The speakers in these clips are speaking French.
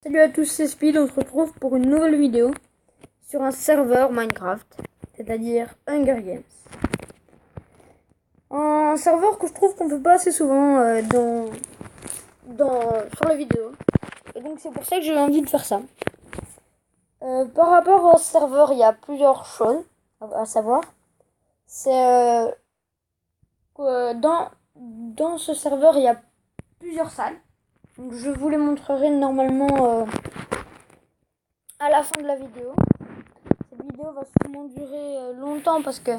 Salut à tous, c'est Speed, on se retrouve pour une nouvelle vidéo sur un serveur Minecraft, c'est-à-dire Hunger Games. Un serveur que je trouve qu'on ne fait pas assez souvent sur les vidéos. Et donc c'est pour ça que j'ai envie de faire ça. Par rapport au serveur, il y a plusieurs choses à savoir. C'est que dans ce serveur, il y a plusieurs salles. Donc je vous les montrerai normalement à la fin de la vidéo. Cette vidéo va sûrement durer longtemps parce que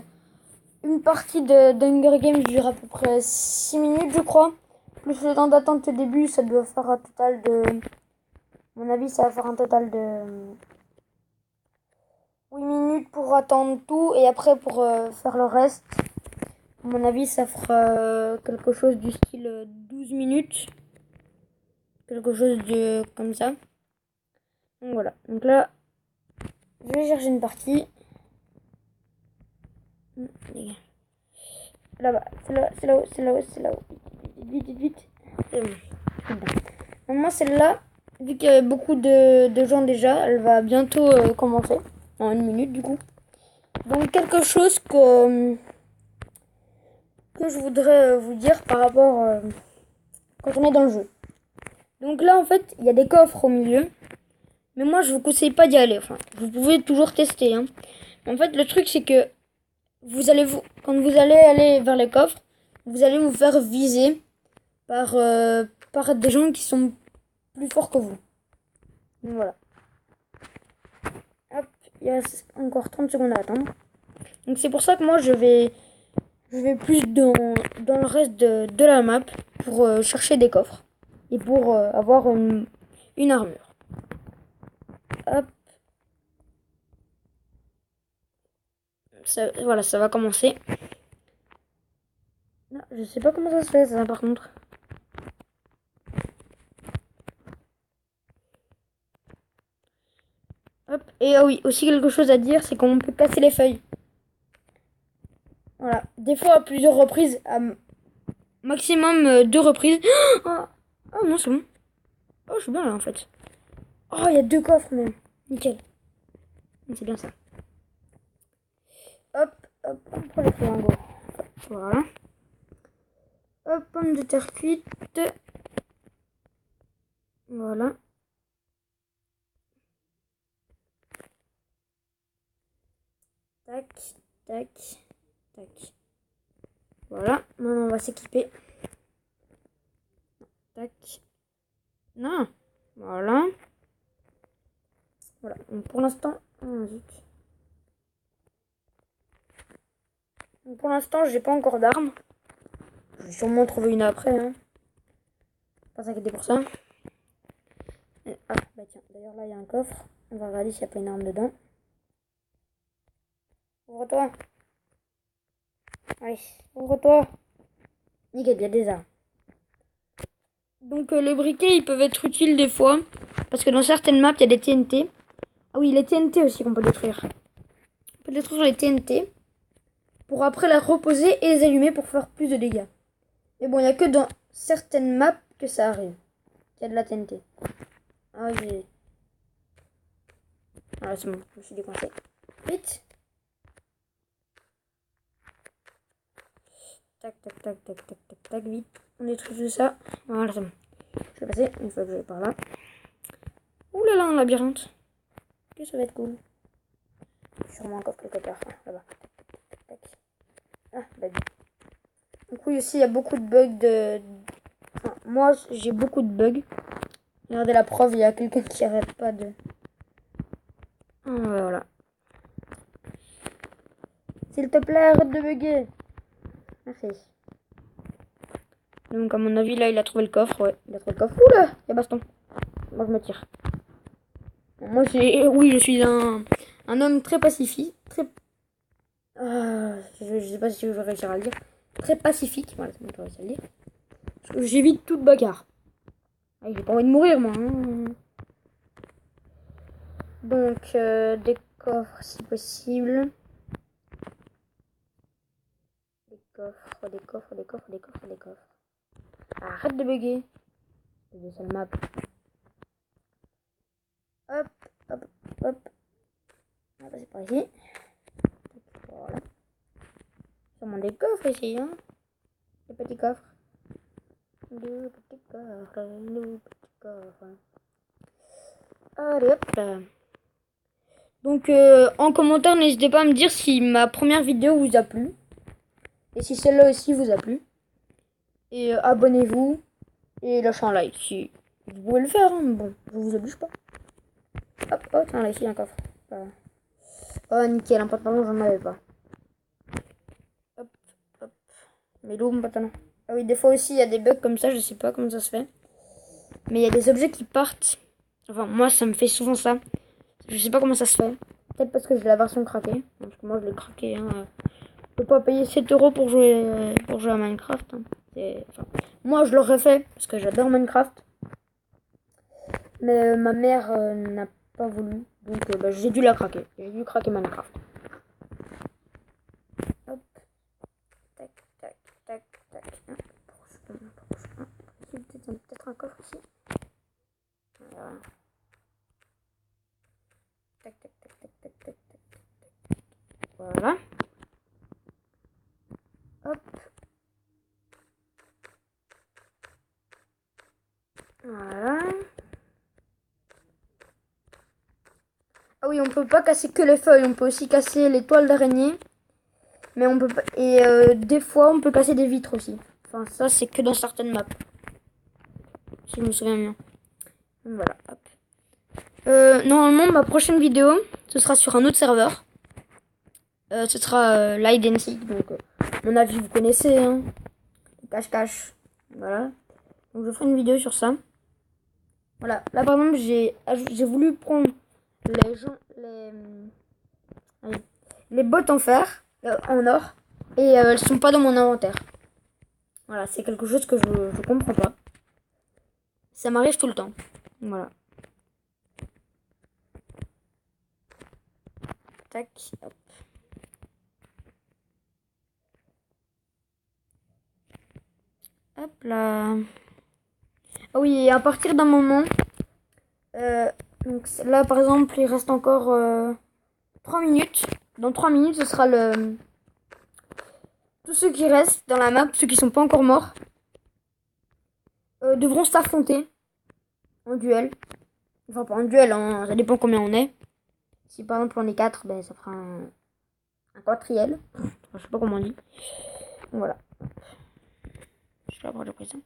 une partie d'Hunger Games dure à peu près 6 minutes, je crois. Plus le temps d'attente au début, ça doit faire un total de... À mon avis, ça va faire un total de 8 minutes pour attendre tout. Et après, pour faire le reste, à mon avis, ça fera quelque chose du style 12 minutes. Quelque chose de comme ça. Donc voilà. Donc là, je vais chercher une partie. Là-bas, c'est là-haut. Vite. C'est bon. Moi, celle-là, vu qu'il y a beaucoup de gens déjà, elle va bientôt commencer. En 1 minute, du coup. Donc, quelque chose que je voudrais vous dire par rapport quand on est dans le jeu. Donc là, en fait, il y a des coffres au milieu. Mais moi, je vous conseille pas d'y aller. Enfin, vous pouvez toujours tester. Hein. En fait, le truc, c'est que quand vous allez aller vers les coffres, vous allez vous faire viser par des gens qui sont plus forts que vous. Donc voilà. Hop, il y a encore 30 secondes à attendre. Donc c'est pour ça que moi je vais plus dans le reste de la map pour chercher des coffres et pour avoir une armure. Hop. Voilà, ça va commencer. Non, je sais pas comment ça se fait ça par contre. Hop. Et ah oui, aussi quelque chose à dire, c'est qu'on peut casser les feuilles. Voilà. Des fois à plusieurs reprises, à maximum 2 reprises. Oh non, c'est bon. Oh, je suis bien là en fait. Oh, il y a 2 coffres même. Nickel. C'est bien ça. Hop, on prend les flamingos. Voilà. Hop, pomme de terre cuite. Voilà. Tac, tac, tac. Voilà. Maintenant, on va s'équiper. Tac. Non. Voilà. Voilà. Donc, pour l'instant... Oh, zut. Donc, pour l'instant, j'ai pas encore d'armes. Je vais sûrement trouver une après. Hein. Pas s'inquiéter pour ça. Ah, bah tiens. D'ailleurs, là, il y a un coffre. On va regarder s'il n'y a pas une arme dedans. Ouvre-toi. Allez, ouvre-toi. Nickel, il y a des armes. Donc les briquets, ils peuvent être utiles des fois. Parce que dans certaines maps, il y a des TNT. Ah oui, les TNT aussi qu'on peut détruire. On peut détruire les TNT. Pour après la reposer et les allumer pour faire plus de dégâts. Mais bon, il n'y a que dans certaines maps que ça arrive. Il y a de la TNT. Ah oui. Ah c'est bon, je me suis décoincé. Vite. Tac, vite. On détruit tout ça. Voilà, c'est bon. Je vais passer une fois que je vais par là. Ouh là là, un labyrinthe. Que ça va être cool. Sûrement encore quelque part. Là-bas. Tac. Ah, bah oui. Donc oui, aussi, il y a beaucoup de bugs Enfin, moi, j'ai beaucoup de bugs. Regardez la preuve, il y a quelqu'un qui arrête pas de... Voilà. S'il te plaît, arrête de bugger. Merci. Donc, à mon avis, là, il a trouvé le coffre. Ouais, il a trouvé le coffre. Oula, il y a baston. Moi, je me tire. Moi, oui, je suis un homme très pacifique. Je sais pas si je vais réussir à le dire. Très pacifique. Voilà, c'est bon, je vais réussir à le dire. Parce que j'évite toute bagarre. Ah, j'ai pas envie de mourir, moi. Hein. Donc, des coffres, si possible. Des coffres. Arrête de bugger. C'est des sales maps. passer par ici. Voilà. Sûrement des coffres ici, hein. Des petits coffres. Des petits coffres, des petits coffres. Allez hop là. Donc en commentaire, n'hésitez pas à me dire si ma première vidéo vous a plu. Et si celle-là aussi vous a plu. Et abonnez-vous. Et lâchez un like si vous pouvez le faire. Hein. Bon, je vous oblige pas. Hop, oh tiens, là ici un coffre. Voilà. Oh nickel, un pantalon, j'en avais pas. Hop, hop. Mais l'eau, mon pantalon. Ah oui, des fois aussi, il y a des bugs comme ça, je sais pas comment ça se fait. Mais il y a des objets qui partent. Enfin, moi, ça me fait souvent ça. Je sais pas comment ça se fait. Peut-être parce que j'ai la version craquée. Parce que moi, je l'ai craqué. Hein. Je peux pas payer 7 € pour jouer à Minecraft. Hein. Enfin, moi, je l'aurais fait parce que j'adore Minecraft. Mais ma mère n'a pas voulu. Donc, bah, j'ai dû la craquer. J'ai dû craquer Minecraft. Hop. Tac, tac, tac, tac. Peut-être un coffre ici. Voilà. Tac, tac, tac, tac, tac, tac, tac. Voilà. Hop. Voilà. Ah oui, on peut pas casser que les feuilles, on peut aussi casser les toiles d'araignée. Mais on peut pas. Et des fois, on peut casser des vitres aussi. Enfin, ça, c'est que dans certaines maps. Si je me souviens bien. Voilà, hop. Normalement, ma prochaine vidéo, ce sera sur un autre serveur. Ce sera l'Hide and Seek. Donc, à mon avis, vous connaissez. Hein. Cache-cache. Voilà. Donc, je ferai une vidéo sur ça. Voilà. Là, par exemple, j'ai voulu prendre les bottes en fer, en or. Et elles sont pas dans mon inventaire. Voilà, c'est quelque chose que je comprends pas. Ça m'arrive tout le temps. Voilà. Tac, hop. Hop là. Ah oui, et à partir d'un moment, donc là par exemple, il reste encore 3 minutes. Dans 3 minutes, ce sera le... Tous ceux qui restent dans la map, ceux qui sont pas encore morts, devront s'affronter en duel. Enfin, pas en duel, hein, ça dépend combien on est. Si par exemple on est 4, ben, ça fera un quatriel. Enfin, je sais pas comment on dit. Donc, voilà. Je vais avoir pris ça.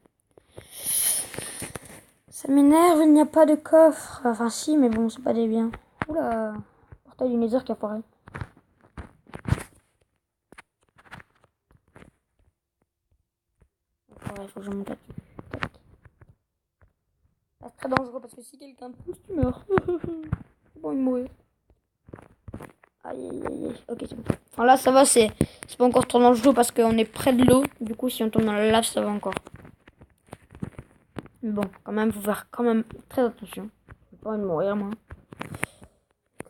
Ça m'énerve, il n'y a pas de coffre. Enfin si, mais bon, c'est pas des biens. Oula, portail du Nether qui apparaît. Il faut que je monte là-dessus. C'est très dangereux parce que si quelqu'un pousse, tu meurs. Bon, il mourir. Aïe aïe aïe. Ok, c'est bon. Enfin là, ça va, c'est pas encore trop dangereux parce qu'on est près de l'eau. Du coup, si on tombe dans la lave, ça va encore. Mais bon, quand même, faut faire quand même très attention. J'ai pas envie de mourir, moi.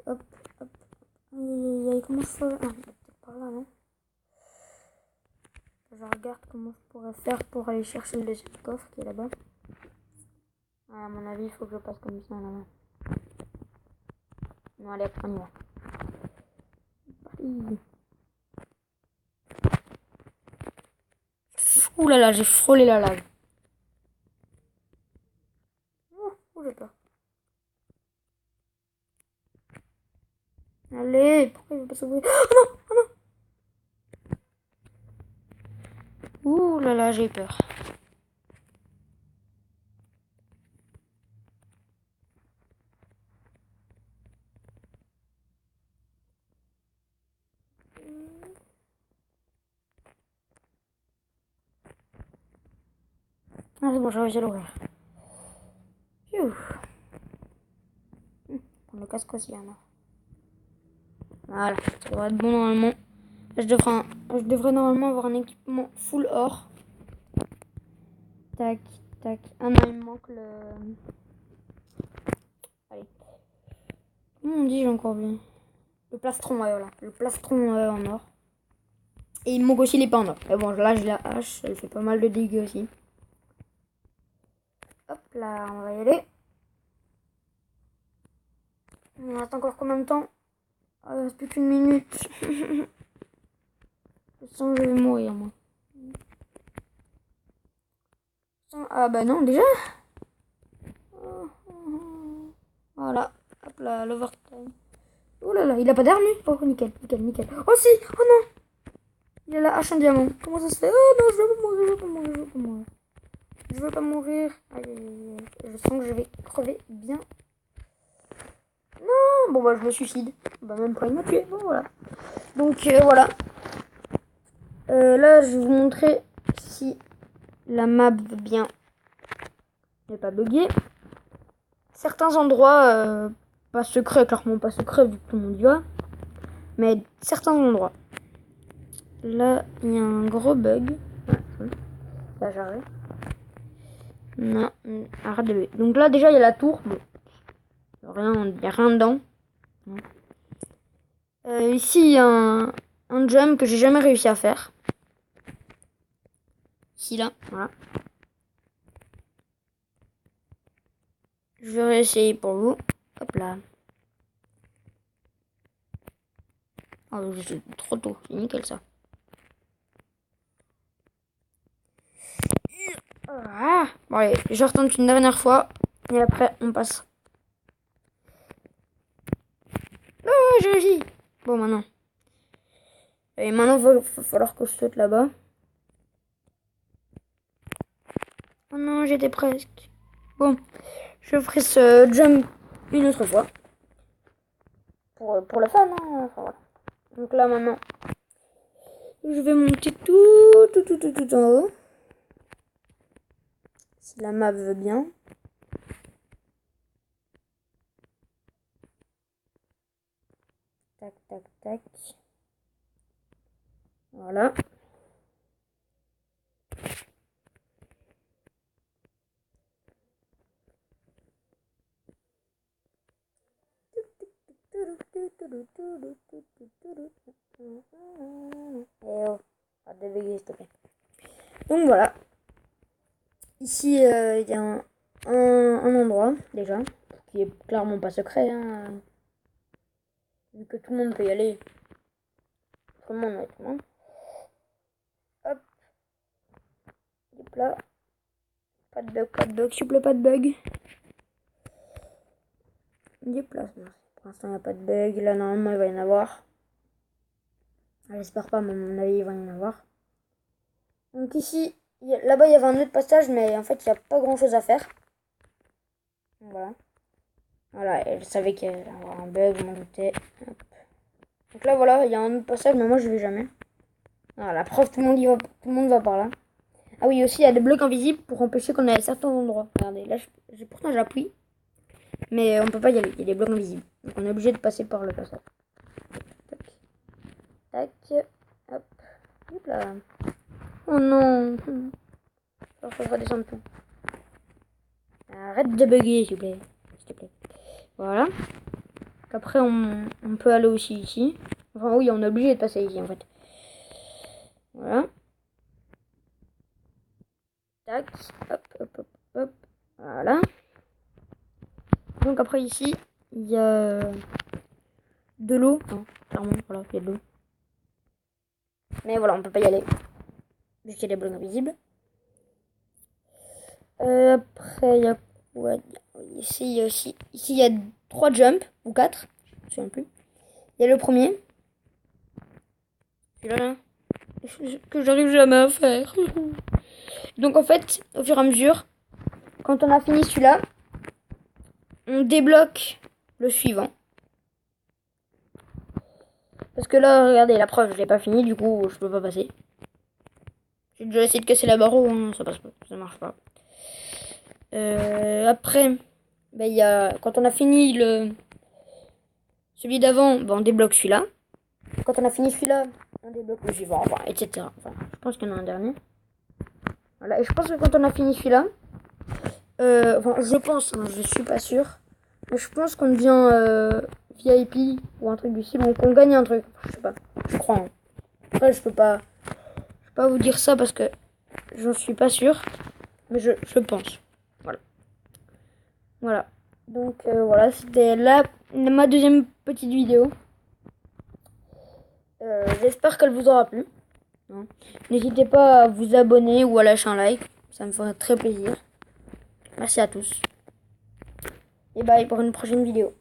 Hop, hop. Aïe aïe aïe, comment je fais? Ah, peut-être par là, non? Je regarde comment je pourrais faire pour aller chercher le deuxième coffre qui est là-bas. À mon avis, il faut que je passe comme ça là-bas. Non, allez, on y va. Ouh là là, j'ai frôlé la lave. Oh, j'ai peur. Allez, pourquoi il veut pas s'ouvrir? Oh non, oh non. Ouh là là, j'ai peur. Ah c'est bon, j'ai réussi à l'ouvrir. Prends le casque aussi alors. Voilà, ça devrait être bon normalement. Là, je devrais normalement avoir un équipement full or. Tac, tac. Ah non, il me manque le... Allez. Comment on dit, j'ai encore oublié. Le plastron, ouais, voilà. Le plastron en or. Et il me manque aussi les pains en or. Mais bon, là, j'ai la hache. Elle fait pas mal de dégâts aussi. Hop là, on va y aller. Il reste encore combien de temps? Ah, il reste plus qu'une minute. Je sens que je vais mourir, moi. Ah bah non, déjà. Voilà. Hop là, l'overtime. Oh là là, il a pas d'arme. Oh, nickel, nickel, nickel. Oh si, oh non. Il a la hache en diamant. Comment ça se fait? Oh non, je veux pas mourir, je veux pas mourir, je veux pas mourir. Je veux pas mourir. Aïe, aïe, aïe. Je sens que je vais crever bien. Non, bon bah je me suicide. Bah même pas, il m'a tué. Bon, voilà. Donc voilà. Là, je vais vous montrer si la map veut bien n'est pas buggée. Certains endroits, pas secrets, clairement pas secrets vu que tout le monde y va. Mais certains endroits. Là, il y a un gros bug. Là, j'arrête. Non, arrête de bugger. Donc là, déjà, il y a la tour. Bon, il n'y a rien dedans. Ici, il y a un jump que j'ai jamais réussi à faire. Ici, là, voilà. Je vais réessayer pour vous. Hop là. Oh, c'est trop tôt. C'est nickel, ça. Ah, bon, allez, je retente une dernière fois. Et après, on passe. Oh, j'ai réussi. Bon, maintenant. Et maintenant, il va falloir que je saute là-bas. Oh non, j'étais presque. Bon, je ferai ce jump une autre fois. Pour le fun, hein. Enfin, voilà. Donc là, maintenant, je vais monter tout en haut. Si la map veut bien. Tac, tac, tac. Voilà. Donc voilà. Ici, il y a un endroit, déjà, qui est clairement pas secret, hein, vu que tout le monde peut y aller. Tout le monde, ouais, tout le monde. Hop. Hop là. Pas de bug, s'il vous plaît, pas de bug. Hop là, pour l'instant, il n'y a pas de bug. Là, normalement, il va y en avoir. J'espère pas, mais à mon avis, il va y en avoir. Donc ici, là-bas, il y avait un autre passage, mais en fait, il n'y a pas grand-chose à faire. Voilà. Voilà, elle savait qu'il y allait avoir un bug, je m'en doutais. Hop. Donc là, voilà, il y a un autre passage, mais moi, je vais jamais. Voilà, la preuve, tout le monde va par là. Ah oui, aussi, il y a des blocs invisibles pour empêcher qu'on aille à certains endroits. Regardez, là, pourtant, j'appuie. Mais on peut pas y aller, il y a des blocs invisibles. Donc on est obligé de passer par le passage. Tac. Tac. Hop. Hop là. Oh non. Alors, faut redescendre tout. Arrête de bugger, s'il te plaît. Voilà. Après, on peut aller aussi ici. Enfin, oui, on est obligé de passer ici, en fait. Voilà. Tac. Hop, hop, hop, hop. Voilà. Donc après, ici, il y a de l'eau. Non, clairement, voilà, il y a de l'eau. Mais voilà, on peut pas y aller. Vu qu'il y a des blocs invisibles. Après, il y a quoi? Ici, il y a aussi. Ici, il y a 3 jumps, ou 4. Je me souviens plus. Il y a le premier. Celui-là, que j'arrive jamais à faire. Donc, en fait, au fur et à mesure, quand on a fini celui-là, on débloque le suivant. Parce que là, regardez, la preuve, je l'ai pas fini, du coup, je peux pas passer. J'ai déjà essayé de casser la barreau, hein, ça passe pas, ça marche pas. Après, bah, y a, quand on a fini celui d'avant, bah, on débloque celui-là. Quand on a fini celui-là, on débloque le suivant, enfin, etc. Enfin, je pense qu'il y en a un dernier. Voilà, et je pense que quand on a fini celui-là, enfin, je pense, hein, je suis pas sûre, mais je pense qu'on devient VIP ou un truc du style, ou qu'on gagne un truc. Je sais pas, je crois. Hein. Après, je peux pas vous dire ça parce que j'en suis pas sûre, mais je pense. Voilà. Voilà. Donc voilà, c'était ma deuxième petite vidéo. J'espère qu'elle vous aura plu. Hein. N'hésitez pas à vous abonner ou à lâcher un like. Ça me ferait très plaisir. Merci à tous. Et bye pour une prochaine vidéo.